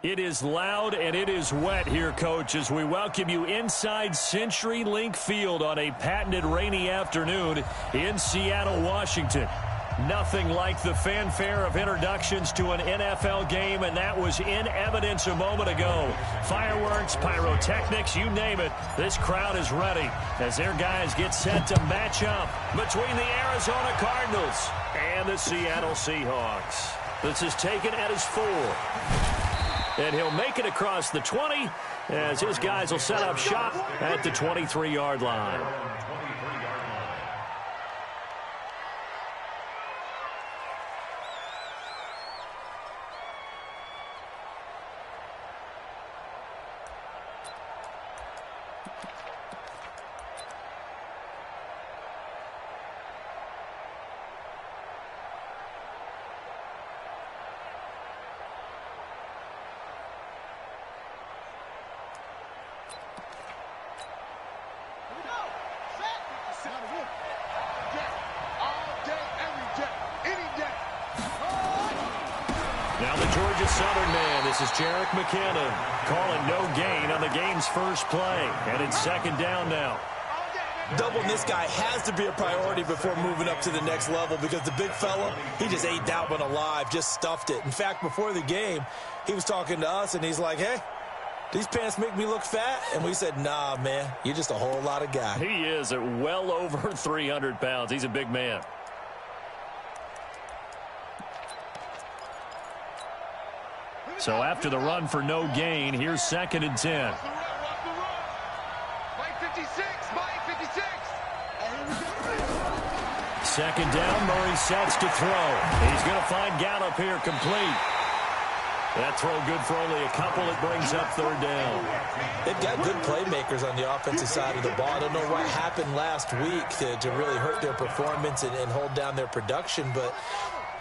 It is loud and it is wet here, Coach, as we welcome you inside CenturyLink Field on a patented rainy afternoon in Seattle, Washington. Nothing like the fanfare of introductions to an NFL game, and that was in evidence a moment ago. Fireworks, pyrotechnics, you name it. This crowd is ready as their guys get set to match up between the Arizona Cardinals and the Seattle Seahawks. This is taken at his 4. And he'll make it across the 20 as his guys will set up shop at the 23-yard line. Now the Georgia Southern man, this is Jerick McKinnon, calling no gain on the game's first play. And it's second down now. Doubling this guy has to be a priority before moving up to the next level because the big fella, he just ate that one alive, just stuffed it. In fact, before the game, he was talking to us, and he's like, hey, these pants make me look fat? And we said, nah, man, you're just a whole lot of guy. He is at well over 300 pounds. He's a big man. So after the run for no gain, here's second and 10. Second down, Murray sets to throw. He's going to find Gallup here complete. That throw good for only a couple. It brings up third down. They've got good playmakers on the offensive side of the ball. I don't know what happened last week to really hurt their performance and hold down their production, but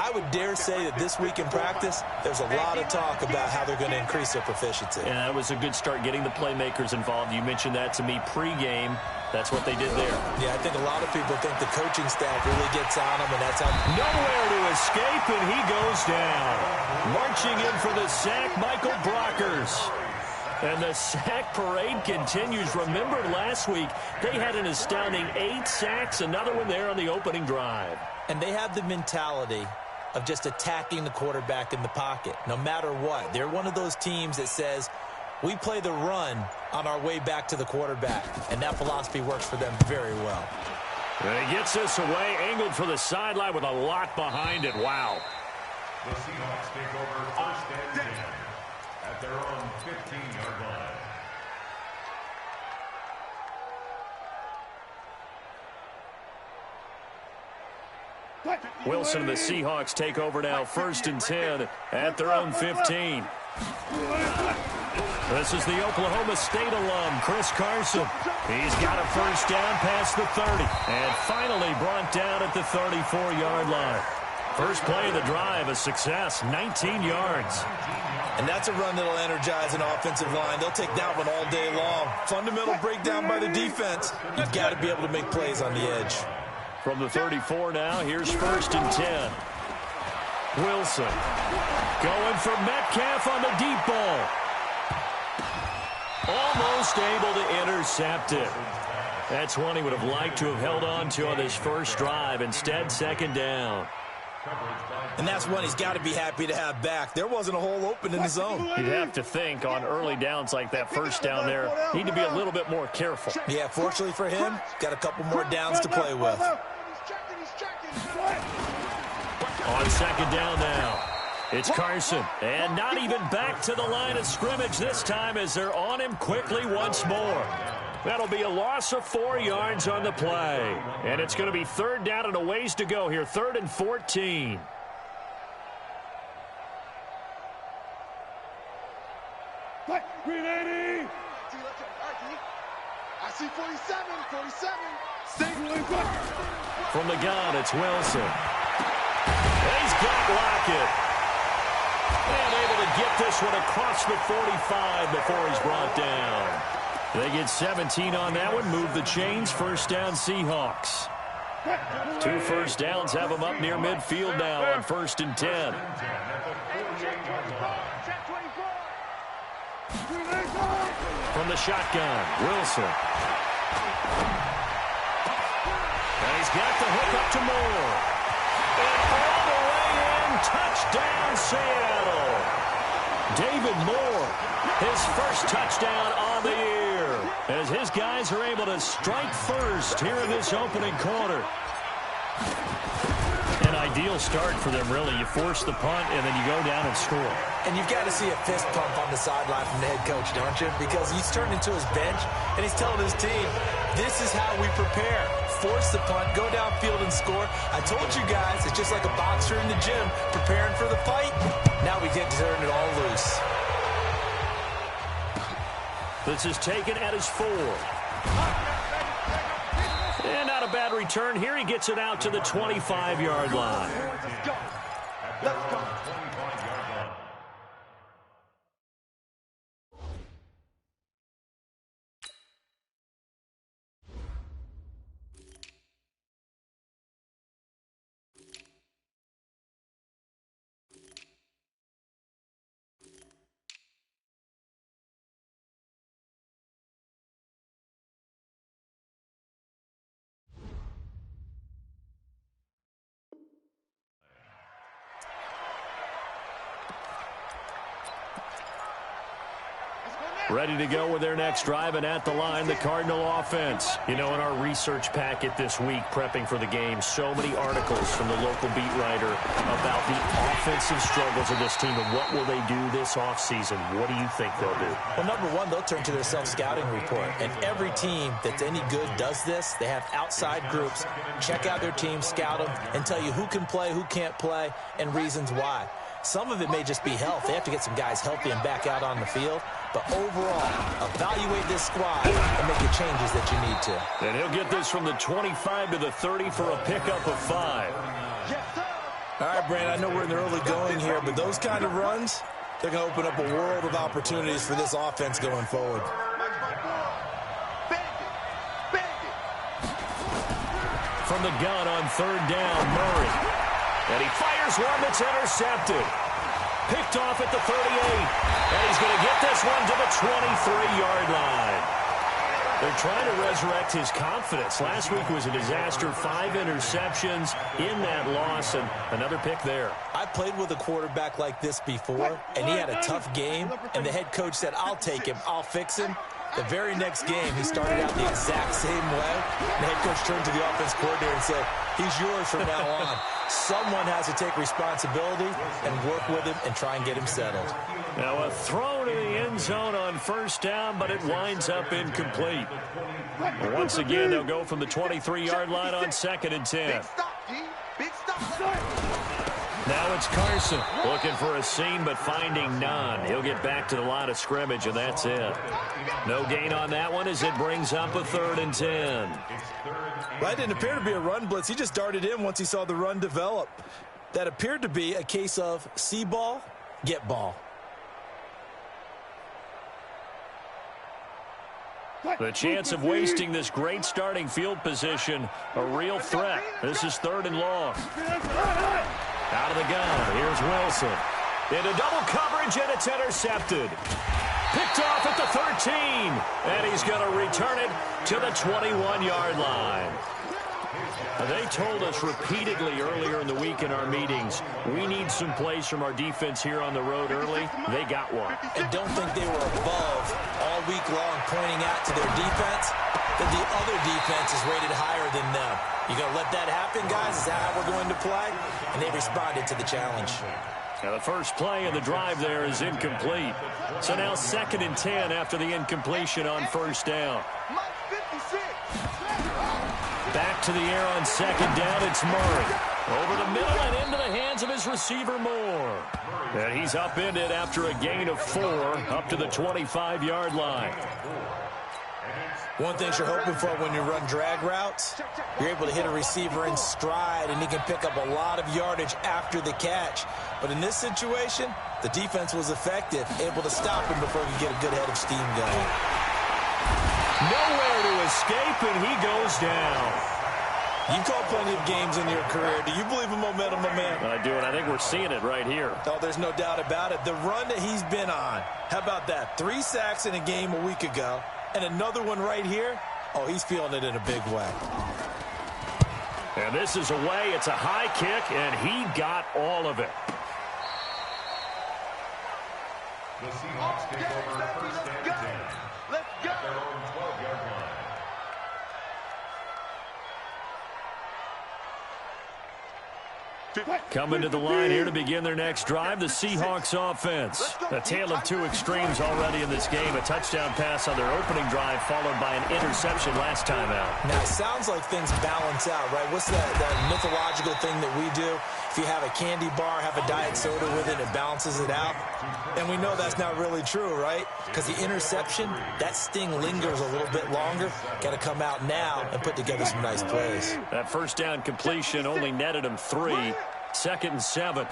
I would dare say that this week in practice, there's a lot of talk about how they're going to increase their proficiency. Yeah, that was a good start getting the playmakers involved. You mentioned that to me pregame. That's what they did there. Yeah, I think a lot of people think the coaching staff really gets on them, and that's how... Nowhere to escape, and he goes down. Marching in for the sack, Michael Brockers. And the sack parade continues. Remember last week, they had an astounding 8 sacks, another one there on the opening drive. And they have the mentality of just attacking the quarterback in the pocket, no matter what. They're one of those teams that says, we play the run on our way back to the quarterback, and that philosophy works for them very well. And he gets this away, angled for the sideline with a lot behind it. Wow. The Seahawks take over first and 10 at their own 15-yard line. Wilson and the Seahawks take over now, first and 10 at their own 15. This is the Oklahoma State alum, Chris Carson. He's got a first down past the 30 and finally brought down at the 34-yard line. First play of the drive, a success, 19 yards. And that's a run that'll energize an offensive line. They'll take that one all day long. Fundamental breakdown by the defense. You've got to be able to make plays on the edge. From the 34 now, here's first and 10. Wilson going for Metcalf on the deep ball. Almost able to intercept it. That's one he would have liked to have held on to on this first drive. Instead, second down. And that's one he's got to be happy to have back. There wasn't a hole open in the zone. You'd have to think on early downs like that first down there, need to be a little bit more careful. Yeah, fortunately for him, got a couple more downs to play with. On second down now, it's Carson. And not even back to the line of scrimmage this time as they're on him quickly once more. That'll be a loss of 4 yards on the play. And it's going to be third down and a ways to go here, 3rd and 14. Green 80. I see 47. From the gun, it's Wilson. He's got Lockett. And able to get this one across the 45 before he's brought down. They get 17 on that one, move the chains, first down Seahawks. 2 first downs have them up near midfield now on 1st and 10. From the shotgun, Wilson. And he's got the hook up to Moore. And all the way in, touchdown Seattle. David Moore, his first touchdown on the year, as his guys are able to strike first here in this opening quarter. An ideal start for them, really. You force the punt, and then you go down and score. And you've got to see a fist pump on the sideline from the head coach, don't you? Because he's turned into his bench, and he's telling his team, this is how we prepare. Force the punt, go downfield and score. I told you guys, it's just like a boxer in the gym preparing for the fight. Now we get to turn it all loose. This is taken at his 4. And not a bad return here. He gets it out to the 25-yard line. Let's go. Ready to go with their next drive, and at the line, the Cardinal offense. You know, in our research packet this week, prepping for the game, so many articles from the local beat writer about the offensive struggles of this team and what will they do this offseason. What do you think they'll do? Well, number one, they'll turn to their self-scouting report. And every team that's any good does this. They have outside groups, check out their team, scout them, and tell you who can play, who can't play, and reasons why. Some of it may just be health. They have to get some guys healthy and back out on the field. But overall, evaluate this squad and make the changes that you need to. And he'll get this from the 25 to the 30 for a pickup of 5. All right, Brandon, I know we're in the early going here, but those kind of runs, they're going to open up a world of opportunities for this offense going forward. From the gun on 3rd down, Murray. And he fires one that's intercepted. Picked off at the 38. And he's going to get this one to the 23-yard line. They're trying to resurrect his confidence. Last week was a disaster. 5 interceptions in that loss, and another pick there. I played with a quarterback like this before, and he had a tough game, and the head coach said, I'll take him, I'll fix him. The very next game, he started out the exact same way. The head coach turned to the offense coordinator and said, he's yours from now on. Someone has to take responsibility and work with him and try and get him settled. Now a throw to the end zone on 1st down, but it winds up incomplete. Once again, they'll go from the 23-yard line on 2nd and 10. Big stop. Now it's Carson looking for a seam, but finding none. He'll get back to the line of scrimmage, and that's it. No gain on that one as it brings up a 3rd and 10. Well, it didn't appear to be a run blitz. He just darted in once he saw the run develop. That appeared to be a case of see ball, get ball. The chance of wasting this great starting field position, a real threat. This is 3rd and long. Out of the gun, here's Wilson. Into double coverage, and it's intercepted. Picked off at the 13, and he's going to return it to the 21-yard line. They told us repeatedly earlier in the week in our meetings, we need some plays from our defense here on the road early. They got one. And don't think they were above all week long pointing out to their defense that the other defense is rated higher than them. You going to let that happen, guys? Is that how we're going to play? And they responded to the challenge. Now the first play of the drive there is incomplete. So now 2nd and 10 after the incompletion on 1st down. Back to the air on 2nd down, it's Murray. Over the middle and into the hands of his receiver, Moore. And he's upended after a gain of 4 up to the 25-yard line. One thing you're hoping for when you run drag routes, you're able to hit a receiver in stride, and he can pick up a lot of yardage after the catch. But in this situation, the defense was effective, able to stop him before he could get a good head of steam going. Nowhere to escape, and he goes down. You've called plenty of games in your career. Do you believe in momentum, my man? I do, and I think we're seeing it right here. Oh, there's no doubt about it. The run that he's been on, how about that? 3 sacks in a game a week ago, and another one right here. Oh, he's feeling it in a big way. And this is away. It's a high kick, and he got all of it. The Seahawks take over first and 10. Let's go. At their own 12-yard line. Coming to the line here to begin their next drive, the Seahawks offense. A tale of two extremes already in this game. A touchdown pass on their opening drive followed by an interception last time out. Now, it sounds like things balance out, right? What's that mythological thing that we do? If you have a candy bar, have a diet soda with it, it balances it out. And we know that's not really true, right? Because the interception, that sting lingers a little bit longer. Got to come out now and put together some nice plays. That first down completion only netted him 3. 2nd and 7.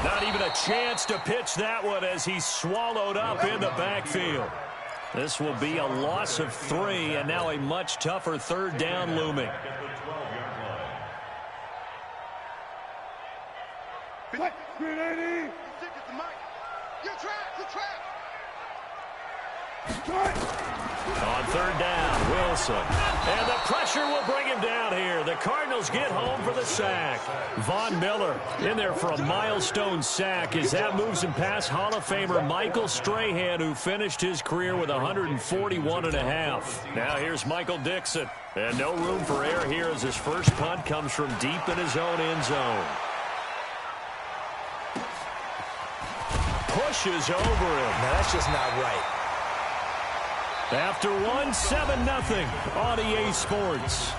Not even a chance to pitch that one as he's swallowed up in the backfield. This will be a loss of 3, and now a much tougher 3rd down looming. On 3rd down, Wilson. And the pressure will bring him down here. The Cardinals get home for the sack. Von Miller in there for a milestone sack as that moves him past Hall of Famer Michael Strahan, who finished his career with 141.5. Now here's Michael Dixon. And no room for error here as his first punt comes from deep in his own end zone. Pushes over him. Now, that's just not right. After 1, 7-0 on EA Sports.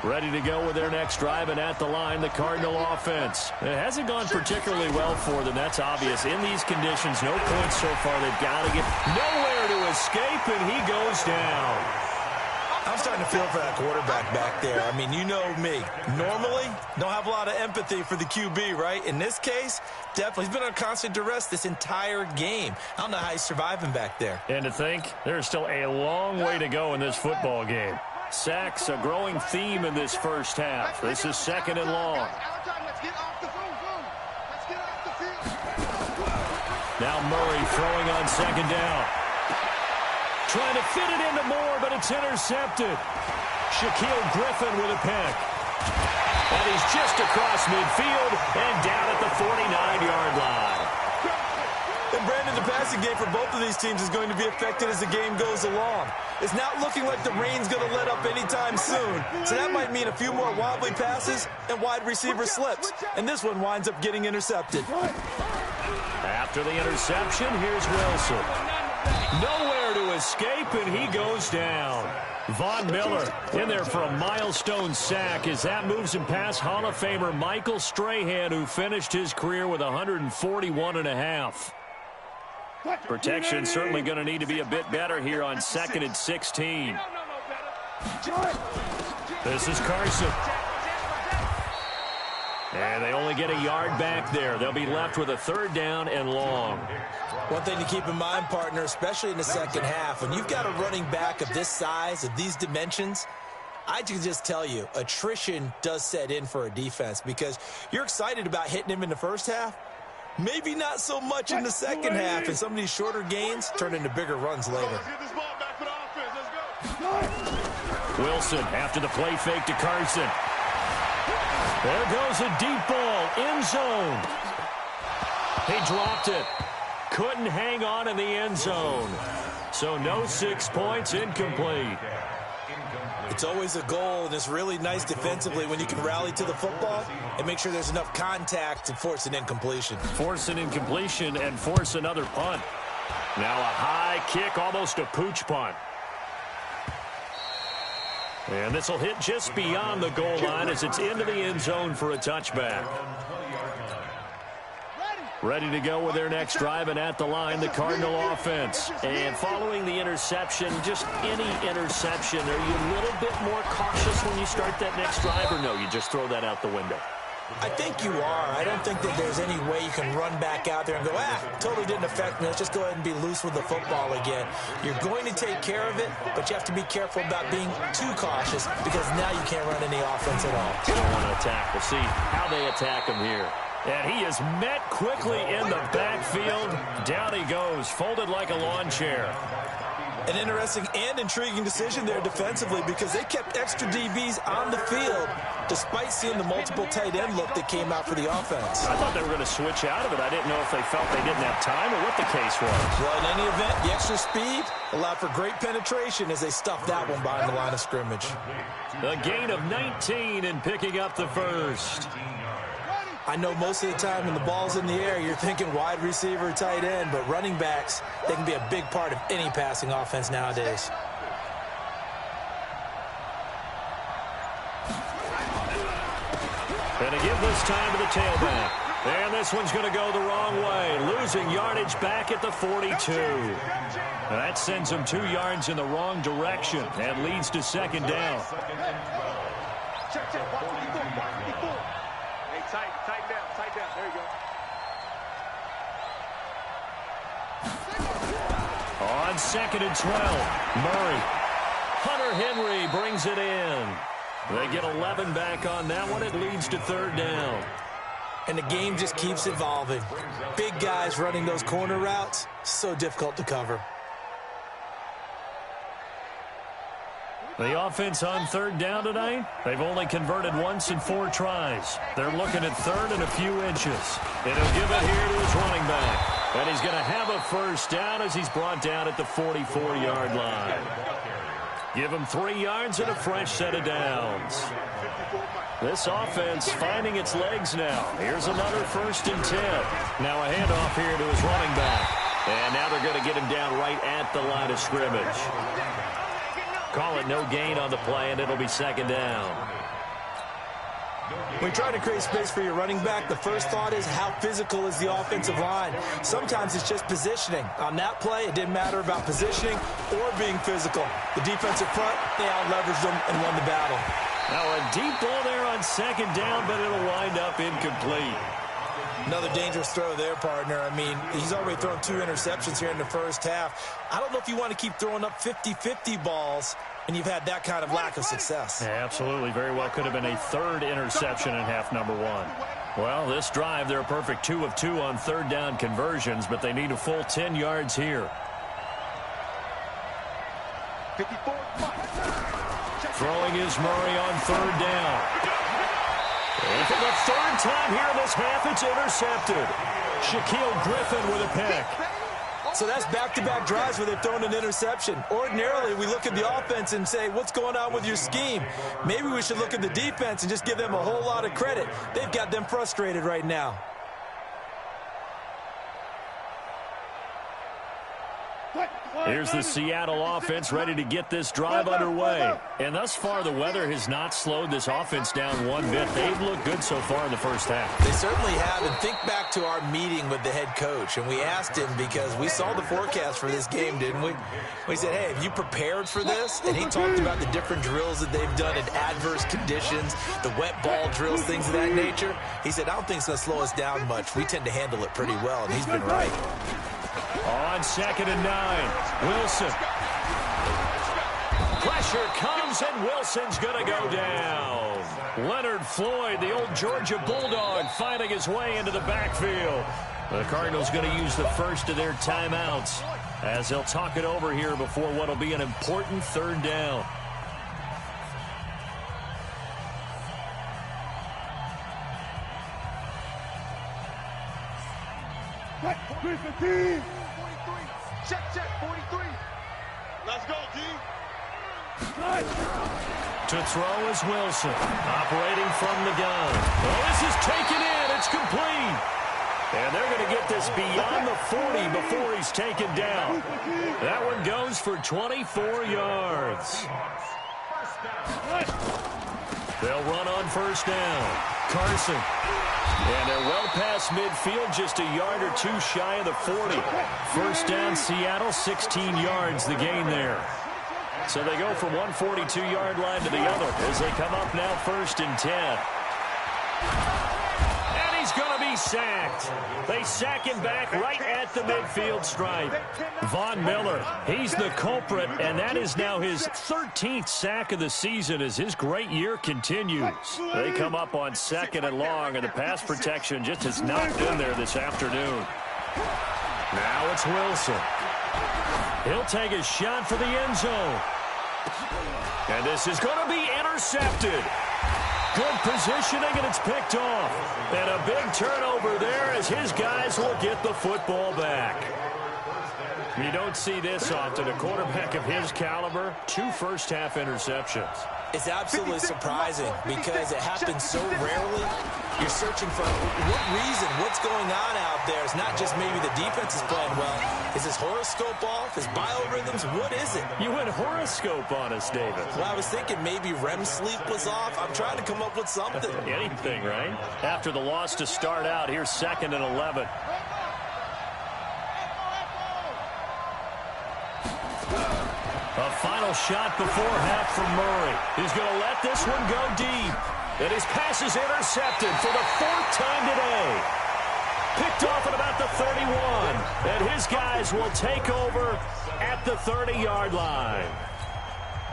Ready to go with their next drive, and at the line, the Cardinal offense. It hasn't gone particularly well for them. That's obvious. In these conditions, no points so far. They've got to get nowhere to escape, and he goes down. I'm starting to feel for that quarterback back there. I mean, you know me. Normally, don't have a lot of empathy for the QB, right? In this case, definitely. He's been on constant duress this entire game. I don't know how he's surviving back there. And to think, there's still a long way to go in this football game. Sacks, a growing theme in this first half. This is 2nd and long. Now Murray throwing on 2nd down. Trying to fit it into Moore, but it's intercepted. Shaquille Griffin with a pick. And he's just across midfield and down at the 49-yard line. And Brandon, the passing game for both of these teams is going to be affected as the game goes along. It's not looking like the rain's going to let up anytime soon. So that might mean a few more wobbly passes and wide receiver slips. And this one winds up getting intercepted. After the interception, here's Wilson. Nowhere to escape, and he goes down. Von Miller in there for a milestone sack as that moves him past Hall of Famer Michael Strahan, who finished his career with 141.5. Protection certainly going to need to be a bit better here on 2nd and 16. This is Carson. And they only get a yard back there. They'll be left with a 3rd down and long. One thing to keep in mind, partner, especially in the second half, when you've got a running back of this size, of these dimensions, I can just tell you, attrition does set in for a defense because you're excited about hitting him in the first half. Maybe not so much in the second half, and some of these shorter gains turn into bigger runs later. Wilson after the play fake to Carson. There goes a deep ball, end zone. He dropped it. Couldn't hang on in the end zone. So no 6 points, incomplete. It's always a goal, and it's really nice defensively when you can rally to the football and make sure there's enough contact to force an incompletion. Force an incompletion and force another punt. Now a high kick, almost a pooch punt. And this will hit just beyond the goal line as it's into the end zone for a touchback. Ready to go with their next drive, and at the line, the Cardinal offense. And following the interception, just any interception, are you a little bit more cautious when you start that next drive, or no, you just throw that out the window? I think you are. I don't think that there's any way you can run back out there and go, totally didn't affect me. Let's just go ahead and be loose with the football again. You're going to take care of it, but you have to be careful about being too cautious because now you can't run any offense at all. They don't want to attack. We'll see how they attack him here. And he is met quickly in the backfield. Down he goes, folded like a lawn chair. An interesting and intriguing decision there defensively because they kept extra DBs on the field despite seeing the multiple tight end look that came out for the offense. I thought they were going to switch out of it. I didn't know if they felt they didn't have time or what the case was. Well, in any event, the extra speed allowed for great penetration as they stuffed that one behind the line of scrimmage. A gain of 19 and picking up the first. I know most of the time when the ball's in the air, you're thinking wide receiver, tight end, but running backs, they can be a big part of any passing offense nowadays. And to give this time to the tailback. And this one's going to go the wrong way, losing yardage back at the 42. That sends him 2 yards in the wrong direction and leads to second down. Tight down. There you go. On 2nd and 12, Murray. Hunter Henry brings it in. They get 11 back on that one. It leads to 3rd down. And the game just keeps evolving. Big guys running those corner routes, so difficult to cover. The offense on 3rd down tonight, they've only converted once in 4 tries. They're looking at 3rd and a few inches. And he'll give it here to his running back. And he's going to have a first down as he's brought down at the 44-yard line. Give him 3 yards and a fresh set of downs. This offense finding its legs now. Here's another 1st and 10. Now a handoff here to his running back. And now they're going to get him down right at the line of scrimmage. Call it no gain on the play, and it'll be 2nd down. When you try to create space for your running back, the first thought is how physical is the offensive line. Sometimes it's just positioning. On that play, it didn't matter about positioning or being physical. The defensive front, they out-leveraged them and won the battle. Now a deep ball there on 2nd down, but it'll wind up incomplete. Another dangerous throw there, partner. I mean, he's already thrown 2 interceptions here in the first half. I don't know if you want to keep throwing up 50-50 balls, and you've had that kind of lack of success. Yeah, absolutely. Very well could have been a 3rd interception in half number 1. Well, this drive, they're a perfect 2 of 2 on 3rd down conversions, but they need a full 10 yards here. 54. Throwing is Murray on 3rd down. And for the 3rd time here in this half, it's intercepted. Shaquille Griffin with a pick. So that's back-to-back drives where they've thrown an interception. Ordinarily, we look at the offense and say, what's going on with your scheme? Maybe we should look at the defense and just give them a whole lot of credit. They've got them frustrated right now. Here's the Seattle offense ready to get this drive underway. And thus far, the weather has not slowed this offense down one bit. They've looked good so far in the first half. They certainly have. And think back to our meeting with the head coach. And we asked him because we saw the forecast for this game, didn't we? We said, hey, have you prepared for this? And he talked about the different drills that they've done in adverse conditions, the wet ball drills, things of that nature. He said, I don't think it's going to slow us down much. We tend to handle it pretty well, and he's been right. On 2nd and 9, Wilson. Pressure comes, and Wilson's going to go down. Leonard Floyd, the old Georgia Bulldog, finding his way into the backfield. The Cardinals going to use the first of their timeouts as they'll talk it over here before what will be an important 3rd down. Check, 43. Let's go, D. To throw is Wilson, operating from the gun. Oh, this is taken in. It's complete. And they're going to get this beyond the 40 before he's taken down. That one goes for 24 yards. They'll run on 1st down. Carson. And they're well past midfield, just a yard or 2 shy of the 40. 1st down, Seattle, 16 yards the gain there. So they go from one 42-yard line to the other as they come up now 1st and 10. he's sacked. They sack him back right at the midfield stripe. Von Miller, he's the culprit, and that is now his 13th sack of the season as his great year continues. They come up on 2nd and long, and the pass protection just has not been there this afternoon. Now it's Wilson. He'll take a shot for the end zone. And this is going to be intercepted. Good positioning, and it's picked off. And a big turnover there as his guys will get the football back. You don't see this often. A quarterback of his caliber, 2 first-half interceptions. It's absolutely surprising because it happens so rarely. You're searching for what reason, what's going on out there. It's not just maybe the defense is playing well. Is his horoscope off? His biorhythms? What is it? You went horoscope on us, David. Well, I was thinking maybe REM sleep was off. I'm trying to come up with something. Anything, right? After the loss to start out, here's 2nd and 11. A final shot before half from Murray. He's going to let this one go deep. And his pass is intercepted for the 4th time today. Picked off at about the 31. And his guys will take over at the 30-yard line.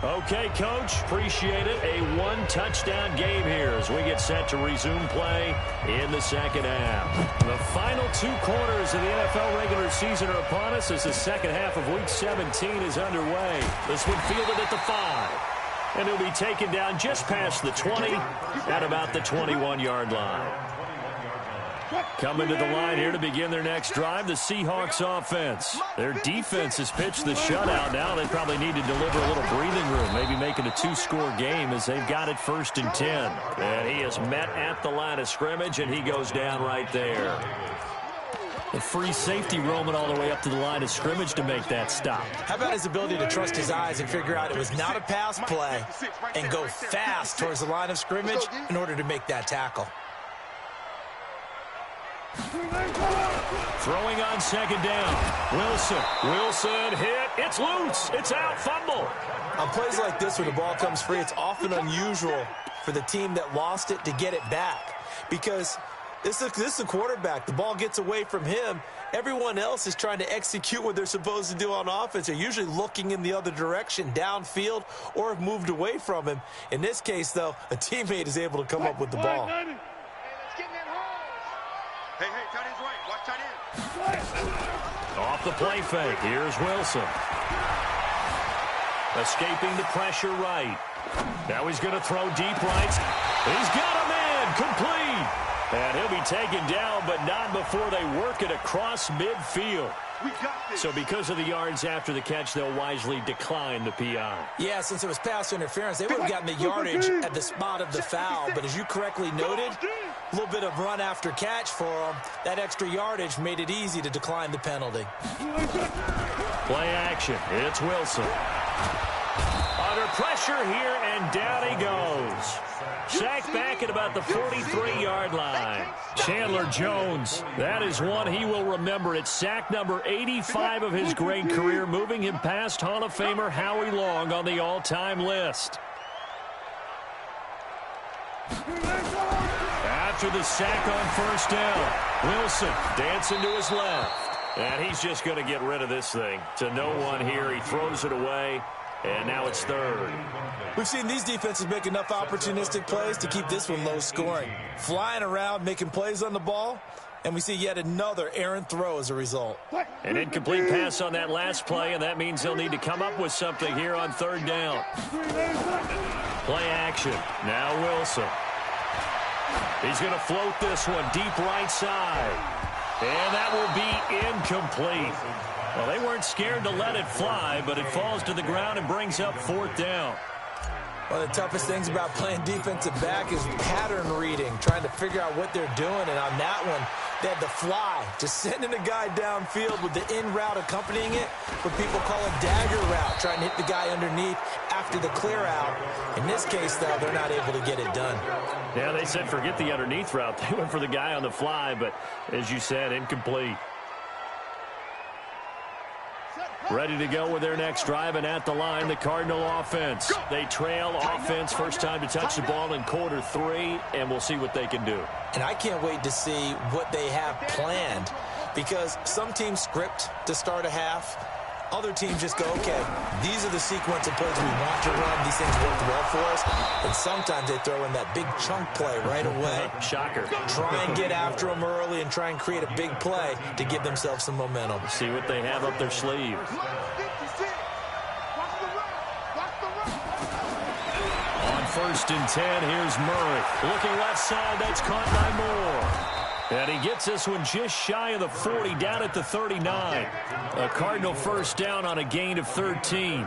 Okay, Coach, appreciate it. A 1-touchdown game here as we get set to resume play in the 2nd half. The final 2 quarters of the NFL regular season are upon us as the 2nd half of Week 17 is underway. This one fielded at the 5. And he'll be taken down just past the 20 at about the 21-yard line. Coming to the line here to begin their next drive, the Seahawks offense. Their defense has pitched the shutout. Now they probably need to deliver a little breathing room, maybe make it a 2-score game as they've got it 1st and 10. And he is met at the line of scrimmage, and he goes down right there. The free safety roaming all the way up to the line of scrimmage to make that stop. How about his ability to trust his eyes and figure out it was not a pass play and go fast towards the line of scrimmage in order to make that tackle. Throwing on 2nd down. Wilson hit. It's loose. It's out. Fumble. On plays like this, when the ball comes free, it's often unusual for the team that lost it to get it back because this is a quarterback. The ball gets away from him. Everyone else is trying to execute what they're supposed to do on offense. They're usually looking in the other direction, downfield, or have moved away from him. In this case, though, a teammate is able to come up with the ball. Hey, tight end's right. Watch tight end. Off the play fake. Here's Wilson. Escaping the pressure right. Now he's going to throw deep right. He's got a man. Complete. And he'll be taken down, but not before they work it across midfield. We got this. So because of the yards after the catch, they'll wisely decline the PI. Yeah, since it was pass interference, they would have gotten the yardage at the spot of the foul. But as you correctly noted, a little bit of run after catch for them. That extra yardage made it easy to decline the penalty. Play action. It's Wilson. Under pressure here, and down he goes. Sacked back at about the 43-yard line. Chandler Jones, that is one he will remember. It's sack number 85 of his great career, moving him past Hall of Famer Howie Long on the all-time list. After the sack on 1st down, Wilson dancing to his left. And he's just going to get rid of this thing. To no one here, he throws it away. And now it's 3rd. We've seen these defenses make enough opportunistic plays to keep this one low scoring. Flying around, making plays on the ball, and we see yet another errant throw as a result. An incomplete pass on that last play, and that means they'll need to come up with something here on 3rd down. Play action. Now Wilson. He's going to float this one deep right side. And that will be incomplete. Well, they weren't scared to let it fly, but it falls to the ground and brings up 4th down. One of the toughest things about playing defensive back is pattern reading, trying to figure out what they're doing. And on that one, they had the fly, just sending a guy downfield with the in route accompanying it, what people call a dagger route, trying to hit the guy underneath after the clear out. In this case, though, they're not able to get it done. Yeah, they said forget the underneath route. They went for the guy on the fly, but as you said, incomplete. Ready to go with their next drive, and at the line, the Cardinal offense. They trail offense, first time to touch the ball in quarter 3, and we'll see what they can do. And I can't wait to see what they have planned, because some teams script to start a half. Other teams just go, okay, these are the sequence of plays we want to run. These things work well for us. And sometimes they throw in that big chunk play right away. Shocker. Try and get after them early and try and create a big play to give themselves some momentum. See what they have up their sleeve. On 1st and 10, here's Murray. Looking left side, that's caught by Moore. And he gets this one just shy of the 40, down at the 39. A Cardinal first down on a gain of 13.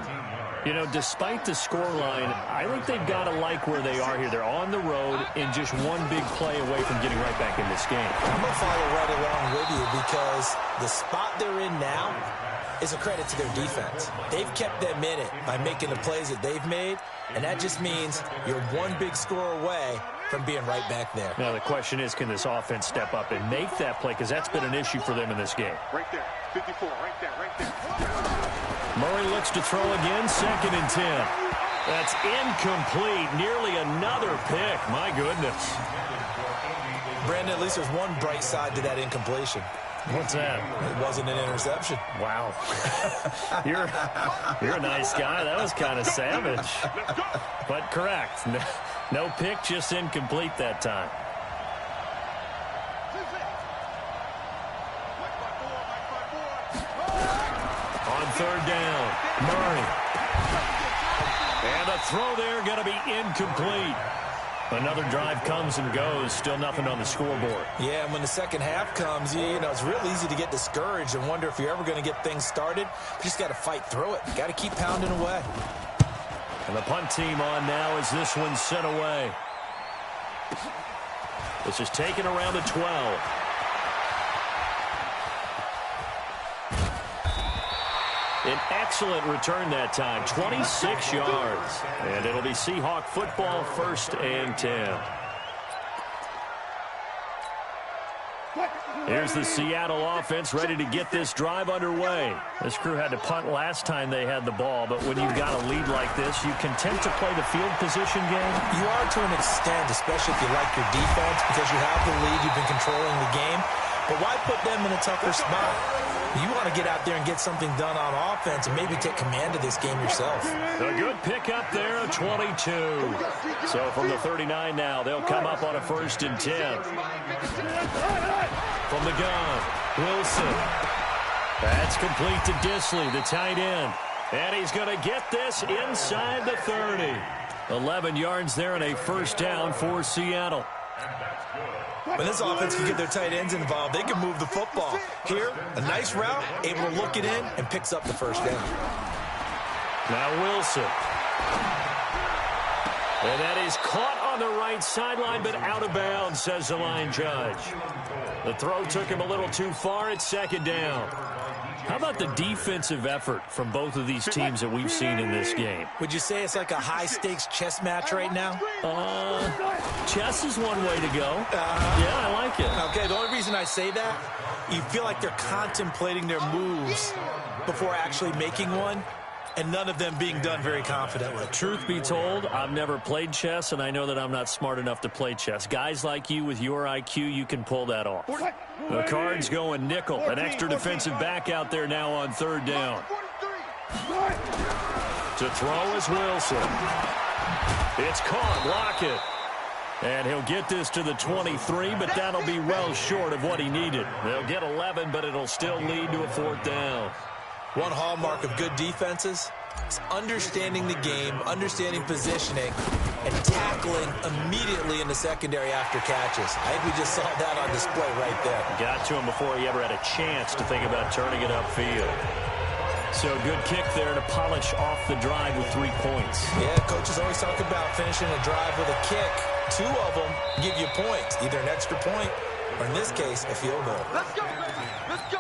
You know, despite the scoreline, I think they've got to like where they are here. They're on the road and just one big play away from getting right back in this game. I'm going to follow right along with you, because the spot they're in now is a credit to their defense. They've kept them in it by making the plays that they've made, and that just means you're one big score away from being right back there. Now the question is, can this offense step up and make that play, because that's been an issue for them in this game. Right there, 54, right there, right there. Murray looks to throw again, 2nd and 10. That's incomplete, nearly another pick. My goodness. Brandon, at least there's one bright side to that incompletion. What's that? It wasn't an interception. Wow. You're a nice guy. That was kind of savage. But correct. No pick, just incomplete that time. On 3rd down, Murray. And a throw there going to be incomplete. Another drive comes and goes. Still nothing on the scoreboard. Yeah, and when the second half comes, you know, it's real easy to get discouraged and wonder if you're ever going to get things started. You just got to fight through it. Got to keep pounding away. And the punt team on now as this one's sent away. This is taken around the 12. An excellent return that time, 26 yards. And it'll be Seahawk football, 1st and 10. Here's the Seattle offense ready to get this drive underway. This crew had to punt last time they had the ball, but when you've got a lead like this, you content to play the field position game? You are to an extent, especially if you like your defense, because you have the lead, you've been controlling the game. But why put them in a tougher spot? You want to get out there and get something done on offense and maybe take command of this game yourself. A good pick up there, a 22. So from the 39 now, they'll come up on a 1st and 10. From the gun, Wilson. That's complete to Disley, the tight end. And he's going to get this inside the 30. 11 yards there and a 1st down for Seattle. When this offense can get their tight ends involved, they can move the football. Here, a nice route, able to look it in, and picks up the 1st down. Now Wilson. And that is caught on the right sideline, but out of bounds, says the line judge. The throw took him a little too far at 2nd down. How about the defensive effort from both of these teams that we've seen in this game? Would you say it's like a high-stakes chess match right now? Chess is one way to go. Yeah, I like it. Okay, the only reason I say that, you feel like they're contemplating their moves before actually making one, and none of them being done very confidently. Truth be told, I've never played chess, and I know that I'm not smart enough to play chess. Guys like you with your IQ, you can pull that off. The Cards going nickel. An extra defensive back out there now on 3rd down. To throw is Wilson. It's caught. Lockett. And he'll get this to the 23, but that'll be well short of what he needed. They'll get 11, but it'll still lead to a 4th down. One hallmark of good defenses is understanding the game, understanding positioning, and tackling immediately in the secondary after catches. I think we just saw that on display right there. Got to him before he ever had a chance to think about turning it upfield. So good kick there to polish off the drive with 3 points. Yeah, coaches always talk about finishing a drive with a kick. 2 of them give you points, either an extra point or, in this case, a field goal. Let's go, let's go.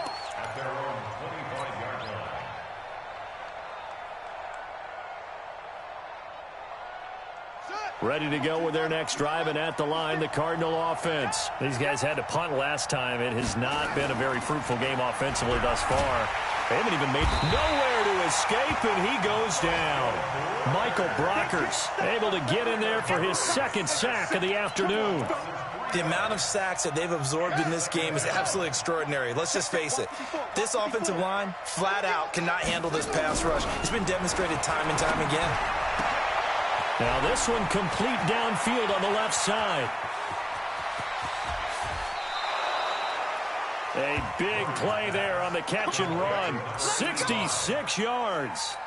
Ready to go with their next drive, and at the line, the Cardinal offense. These guys had to punt last time. It has not been a very fruitful game offensively thus far. They haven't even made nowhere escape, and he goes down. Michael Brockers able to get in there for his second sack of the afternoon. The amount of sacks that they've absorbed in this game is absolutely extraordinary. Let's just face it. This offensive line, flat out, cannot handle this pass rush. It's been demonstrated time and time again. Now this one complete downfield on the left side. A big play there on the catch and run. 66 yards.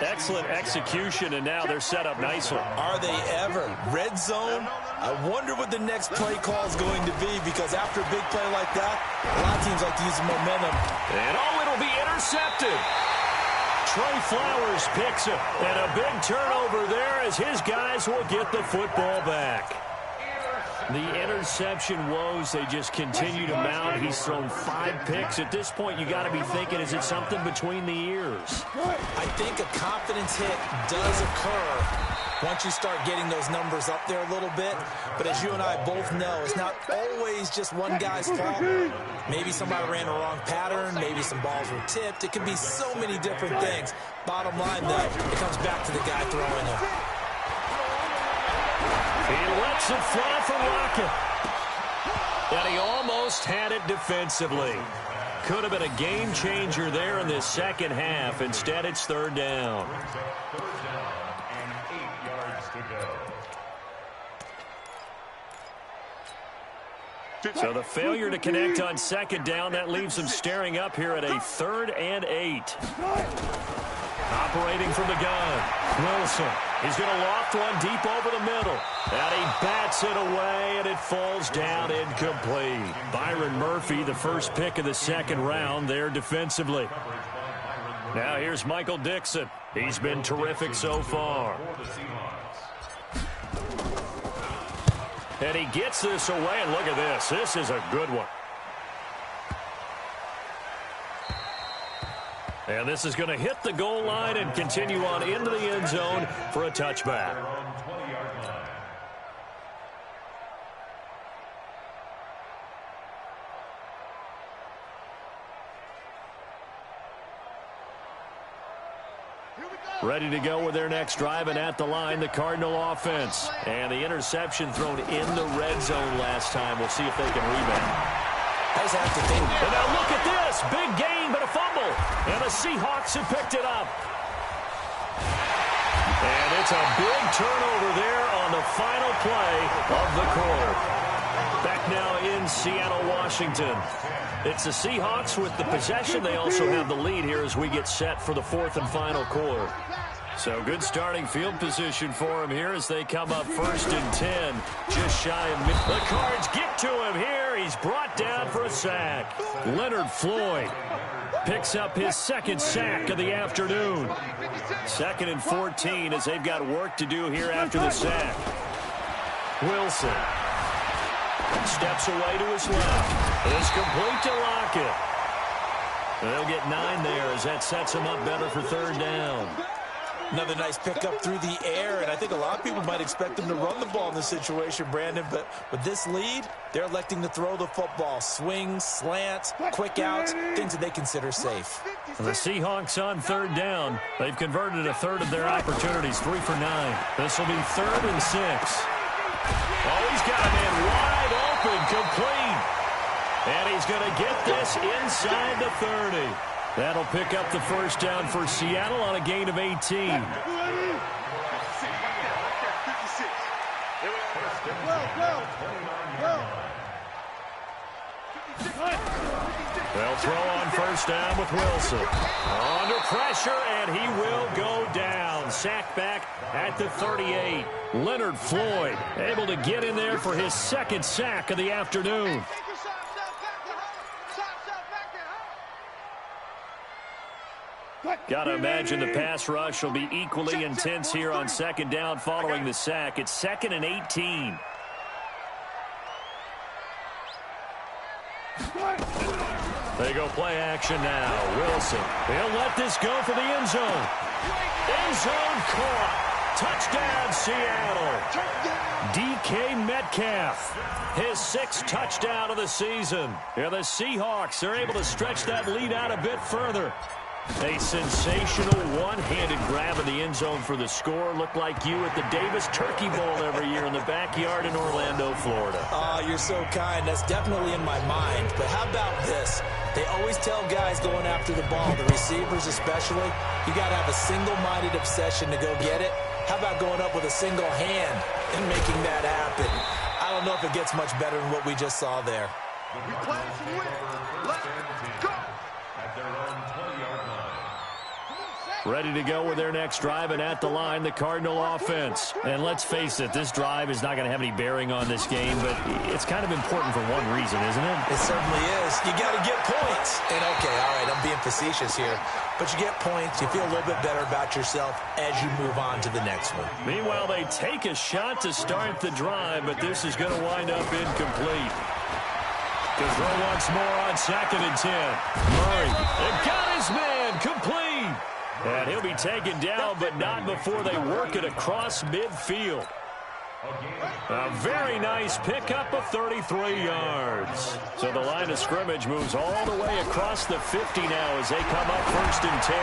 Excellent execution, and now they're set up nicely. Are they ever? Red zone? I wonder what the next play call is going to be, because after a big play like that, a lot of teams like to use the momentum. And it'll be intercepted. Trey Flowers picks it, and a big turnover there as his guys will get the football back. The interception woes, they just continue to mount. He's thrown 5 picks. At this point, you got to be thinking, is it something between the ears? I think a confidence hit does occur once you start getting those numbers up there a little bit. But as you and I both know, it's not always just one guy's fault. Maybe somebody ran a wrong pattern. Maybe some balls were tipped. It can be so many different things. Bottom line, though, it comes back to the guy throwing them. He lets it fly for Rocket. And he almost had it defensively. Could have been a game changer there in this second half. Instead, it's third down. And 8 yards to go. So the failure to connect on second down, that leaves them staring up here at a 3rd and 8. Operating from the gun, Wilson. He's going to loft one deep over the middle. And he bats it away, and it falls down incomplete. Byron Murphy, the first pick of the second round there defensively. Now here's Michael Dixon. He's been terrific so far. And he gets this away, and look at this. This is a good one. And this is going to hit the goal line and continue on into the end zone for a touchback. Ready to go with their next drive, and at the line, the Cardinal offense. And the interception thrown in the red zone last time. We'll see if they can rebound. And now look at this. Big gain, but a fumble. And the Seahawks have picked it up. And it's a big turnover there on the final play of the quarter. Back now in Seattle, Washington. It's the Seahawks with the possession. They also have the lead here as we get set for the 4th and final quarter. So good starting field position for him here as they come up 1st and 10. Just shy of mid. The Cards get to him here. He's brought down for a sack. Leonard Floyd picks up his second sack of the afternoon. 2nd and 14 as they've got work to do here after the sack. Wilson steps away to his left. It's complete to Lockett. They'll get 9 there as that sets him up better for 3rd down. Another nice pickup through the air, and I think a lot of people might expect them to run the ball in this situation, Brandon, but with this lead, they're electing to throw the football. Swings, slants, quick outs, things that they consider safe. The Seahawks on 3rd down. They've converted a 1/3 of their opportunities, 3 for 9. This will be 3rd and 6. Oh, he's got a man wide open, complete. And he's going to get this inside the 30. That'll pick up the 1st down for Seattle on a gain of 18. They'll throw on 1st down with Wilson. Under pressure, and he will go down. Sack back at the 38. Leonard Floyd able to get in there for his 2nd sack of the afternoon. Got to imagine the pass rush will be equally intense here on 2nd down following the sack. It's 2nd and 18. They go play action now. Wilson. He'll let this go for the end zone. End zone caught. Touchdown, Seattle. DK Metcalf. His 6th touchdown of the season. Yeah, the Seahawks are able to stretch that lead out a bit further. A sensational one-handed grab in the end zone for the score. Looked like you at the Davis Turkey Bowl every year in the backyard in Orlando, Florida. Oh, you're so kind. That's definitely in my mind. But how about this? They always tell guys going after the ball, the receivers especially, you got to have a single-minded obsession to go get it. How about going up with a single hand and making that happen? I don't know if it gets much better than what we just saw there. We play some win. Let's go. At their own 20-yard line. Ready to go with their next drive, and at the line, the Cardinal offense. And let's face it, this drive is not going to have any bearing on this game, but it's kind of important for one reason, isn't it? It certainly is. You got to get points. And, okay, all right, I'm being facetious here. But you get points, you feel a little bit better about yourself as you move on to the next one. Meanwhile, they take a shot to start the drive, but this is going to wind up incomplete. To throw once more on 2nd and 10. Murray, it got his man, complete. And he'll be taken down, but not before they work it across midfield. A very nice pickup of 33 yards. So the line of scrimmage moves all the way across the 50 now as they come up 1st and 10.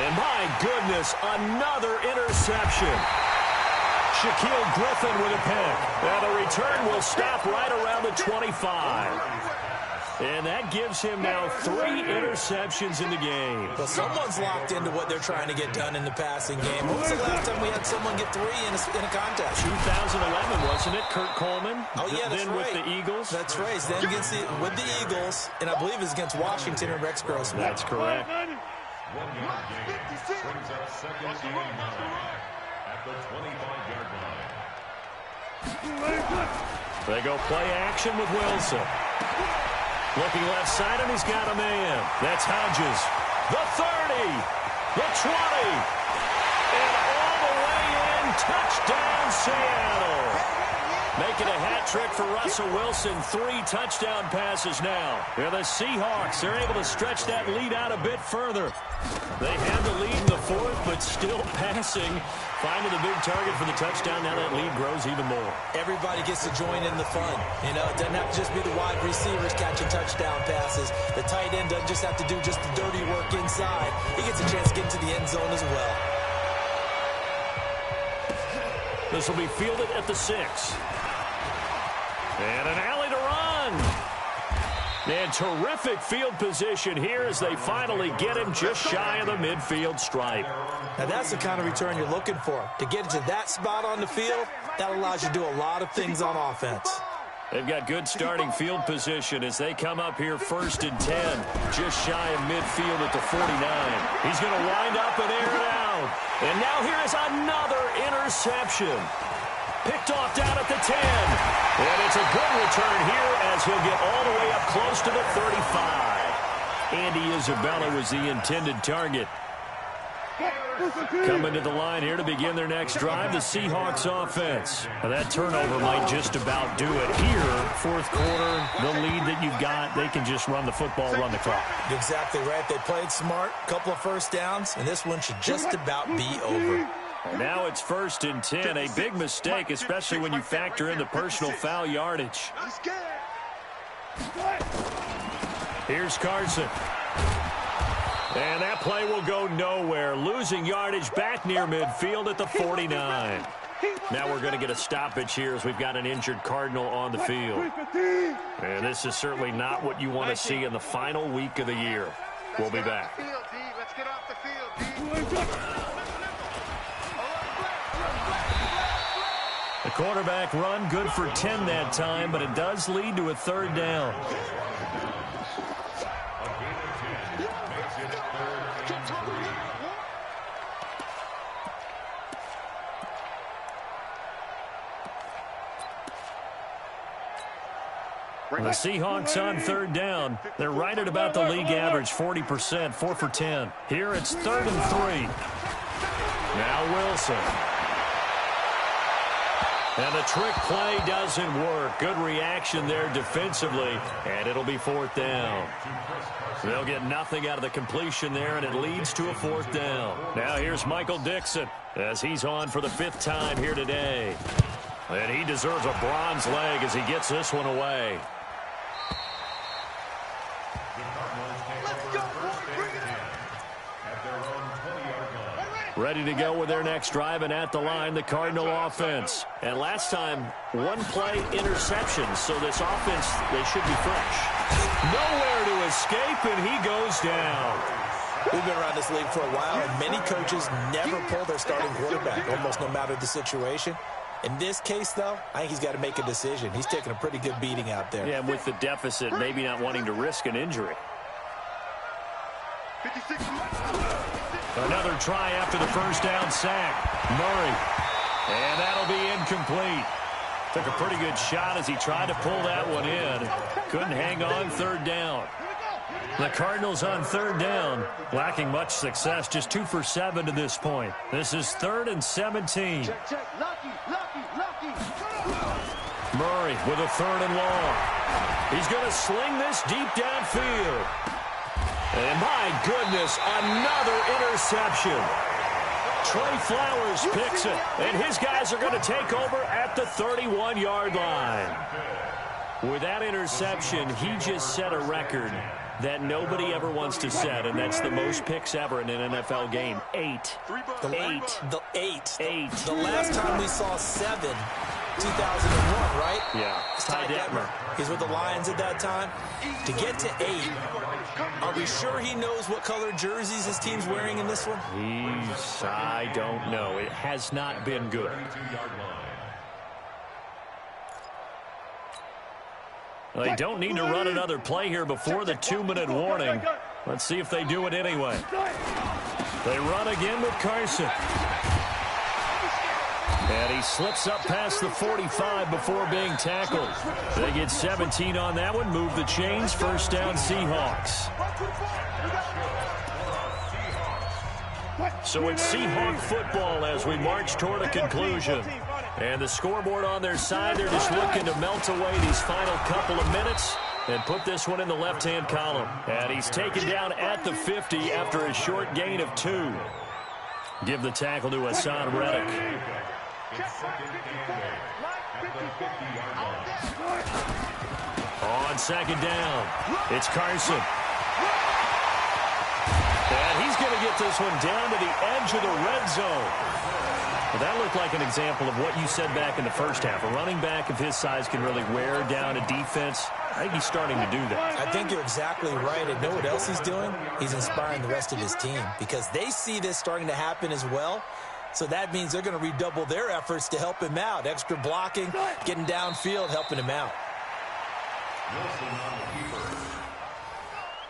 And my goodness, another interception. Shaquille Griffin with a pick. Now the return will stop right around the 25. And that gives him now 3 interceptions in the game. Well, someone's locked into what they're trying to get done in the passing game. When was the last time we had someone get 3 in a contest? 2011, wasn't it? Kurt Coleman? Oh, yeah, that's then right. With the Eagles? That's right. Then with the Eagles, and I believe it's against Washington and Rex Grossman. That's correct. 1 yard gain brings up 2nd and 9 at the 25-yard line. They go play action with Wilson. Looking left side, and he's got a man. That's Hodges. The 30. The 20. And all the way in. Touchdown, Seattle. Making a hat trick for Russell Wilson. 3 touchdown passes now. And the Seahawks, they're able to stretch that lead out a bit further. They had the lead in the 4th, but still passing. Finding the big target for the touchdown. Now that lead grows even more. Everybody gets to join in the fun. You know, it doesn't have to just be the wide receivers catching touchdown passes. The tight end doesn't just have to do just the dirty work inside. He gets a chance to get into the end zone as well. This will be fielded at the 6. And an alley to run. And terrific field position here as they finally get him just shy of the midfield stripe. Now that's the kind of return you're looking for. To get to that spot on the field, that allows you to do a lot of things on offense. They've got good starting field position as they come up here 1st and 10, just shy of midfield at the 49. He's going to wind up and air it out. And now here is another interception. Picked off down at the 10. And it's a good return here as he'll get all the way up close to the 35. Andy Isabella was the intended target. Coming to the line here to begin their next drive, the Seahawks offense. Now that turnover might just about do it here. 4th quarter, the lead that you've got, they can just run the football, run the clock. Exactly right. They played smart, couple of first downs, and this one should just about be over. Now it's 1st and 10, a big mistake, especially when you factor in the personal foul yardage. Here's Carson. And that play will go nowhere, losing yardage back near midfield at the 49. Now we're going to get a stoppage here as we've got an injured Cardinal on the field. And this is certainly not what you want to see in the final week of the year. We'll be back. Let's get off the field, The quarterback run good for 10 that time, but it does lead to a 3rd down. The Seahawks on 3rd down. They're right at about the league average, 40%, 4 for 10. Here it's 3rd and 3. Now Wilson. And the trick play doesn't work. Good reaction there defensively, and it'll be 4th down. They'll get nothing out of the completion there, and it leads to a 4th down. Now here's Michael Dixon as he's on for the 5th time here today. And he deserves a bronze leg as he gets this one away. Let's go, boy. Ready to go with their next drive, and at the line, the Cardinal offense. And last time, one-play interception, so this offense, they should be fresh. Nowhere to escape, and he goes down. We've been around this league for a while, and many coaches never pull their starting quarterback, almost no matter the situation. In this case, though, I think he's got to make a decision. He's taking a pretty good beating out there. Yeah, and with the deficit, maybe not wanting to risk an injury. 56. Another try after the first down sack. Murray. And that'll be incomplete. Took a pretty good shot as he tried to pull that one in. Couldn't hang on third down. The Cardinals on third down, lacking much success, just 2 for 7 to this point. This is 3rd and 17. Murray with a 3rd and long. He's going to sling this deep downfield. And my goodness, another interception. Trey Flowers picks it, and his guys are going to take over at the 31-yard line. With that interception, he just set a record that nobody ever wants to set, and that's the most picks ever in an NFL game. 8. The last time we saw 7, 2001, right? Yeah. Ty Detmer. He's with the Lions at that time. To get to 8, are we sure he knows what color jerseys his team's wearing in this one? I don't know. It has not been good. Well, they don't need to run another play here before the 2-minute warning. Let's see if they do it anyway. They run again with Carson. And he slips up past the 45 before being tackled. They get 17 on that one. Move the chains. First down, Seahawks. So it's Seahawk football as we march toward a conclusion. And the scoreboard on their side, they're just looking to melt away these final couple of minutes and put this one in the left-hand column. And he's taken down at the 50 after a short gain of 2. Give the tackle to Hassan Reddick. On second down, it's Carson. And he's going to get this one down to the edge of the red zone. Well, that looked like an example of what you said back in the first half. A running back of his size can really wear down a defense. I think he's starting to do that. I think you're exactly right. And know what else he's doing? He's inspiring the rest of his team because they see this starting to happen as well. So that means they're going to redouble their efforts to help him out. Extra blocking, getting downfield, helping him out. Wilson on the keeper.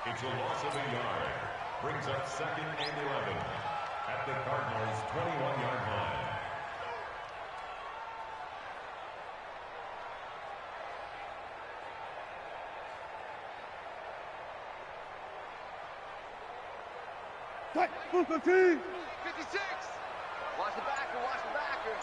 It's a loss of a yard. Brings up 2nd and 11 at the Cardinals' 21-yard line. Move the team. 56. Watch the backer, watch the backer.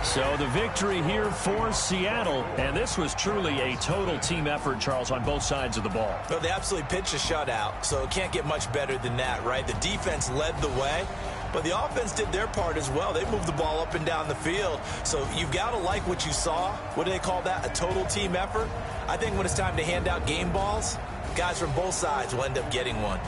So the victory here for Seattle, and this was truly a total team effort, Charles, on both sides of the ball. Well, they absolutely pitched a shutout, so it can't get much better than that, right? The defense led the way, but the offense did their part as well. They moved the ball up and down the field, so you've got to like what you saw. What do they call that? A total team effort? I think when it's time to hand out game balls, guys from both sides will end up getting one.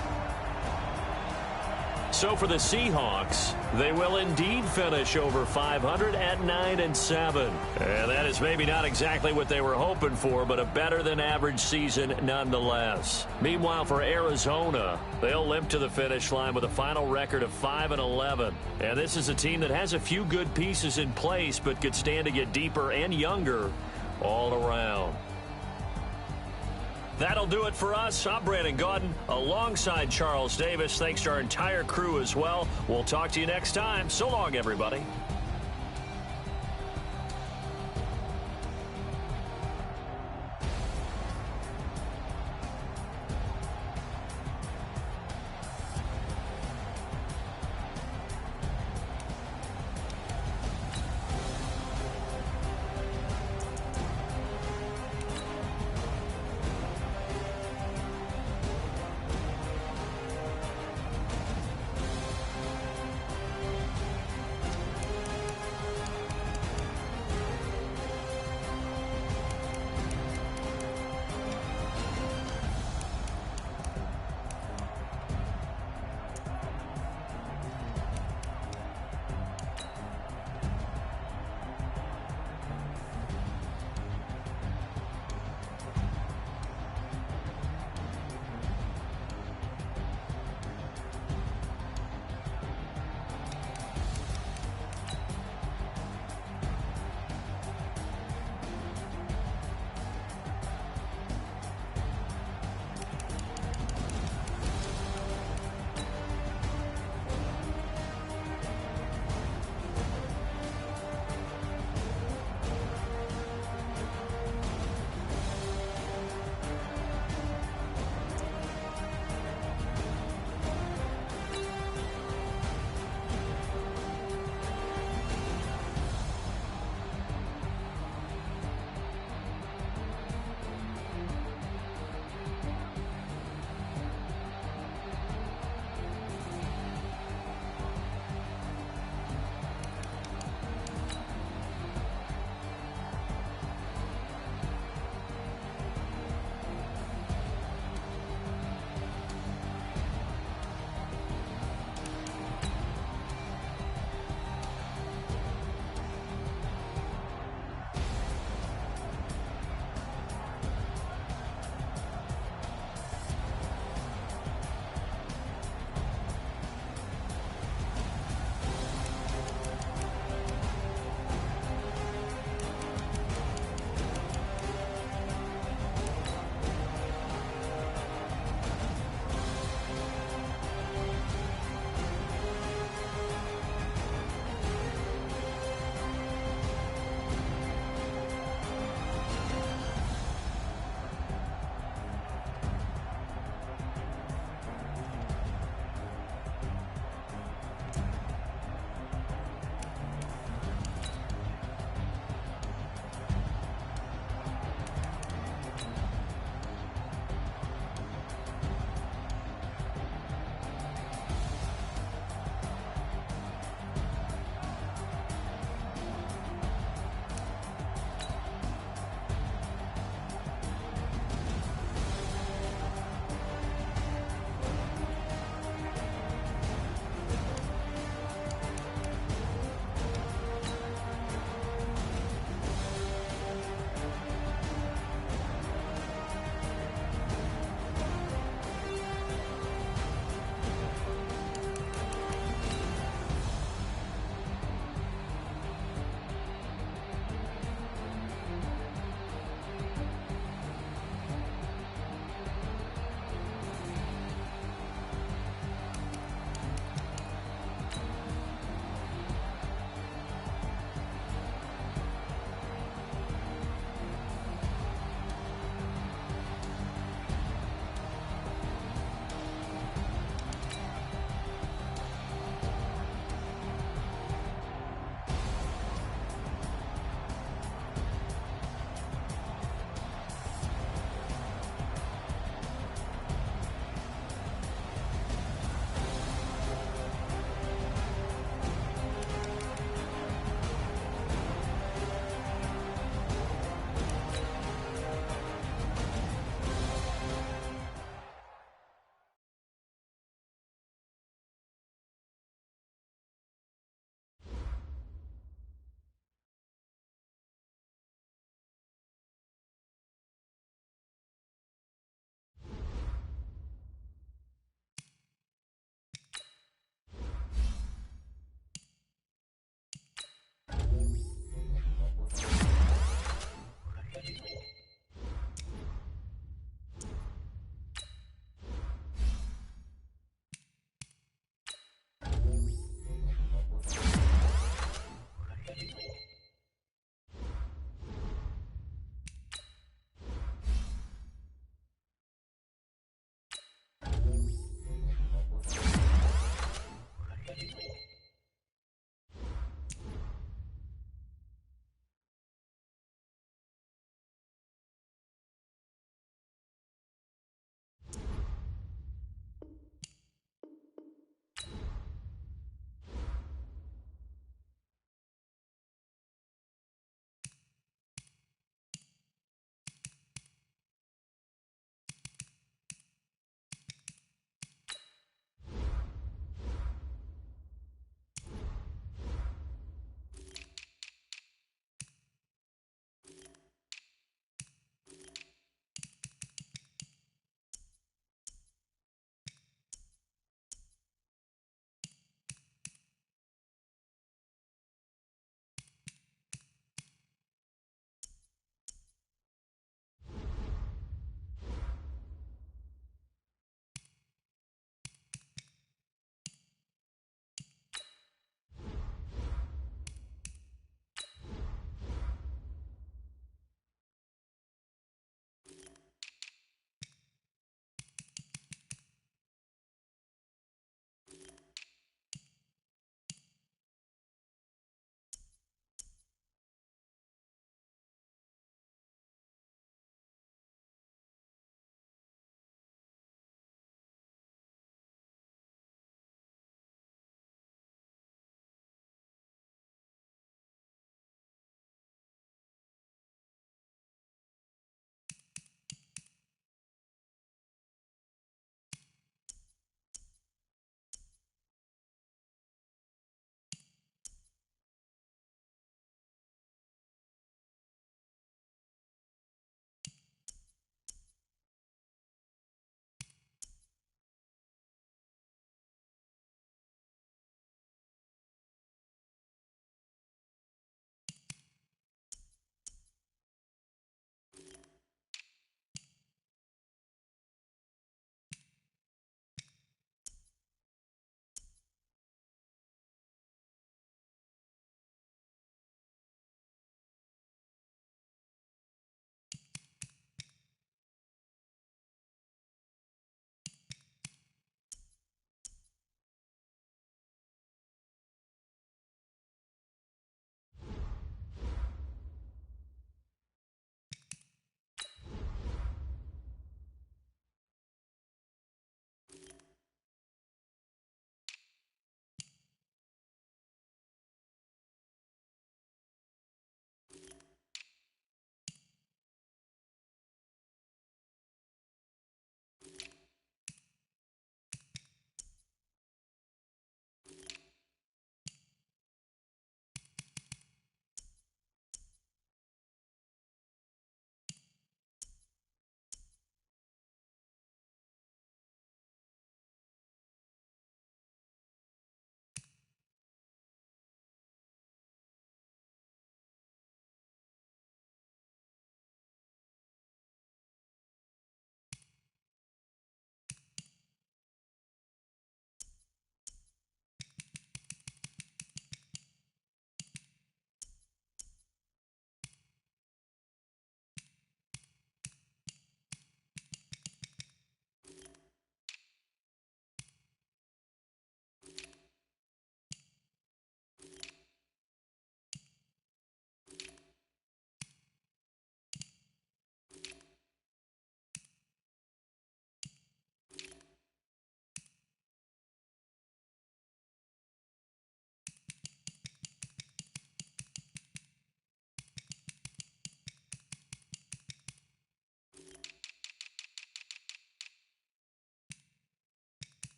So for the Seahawks, they will indeed finish over 500 at 9-7. And that is maybe not exactly what they were hoping for, but a better than average season nonetheless. Meanwhile, for Arizona, they'll limp to the finish line with a final record of 5-11. And this is a team that has a few good pieces in place, but could stand to get deeper and younger all around. That'll do it for us. I'm Brandon Gaudin alongside Charles Davis. Thanks to our entire crew as well. We'll talk to you next time. So long, everybody.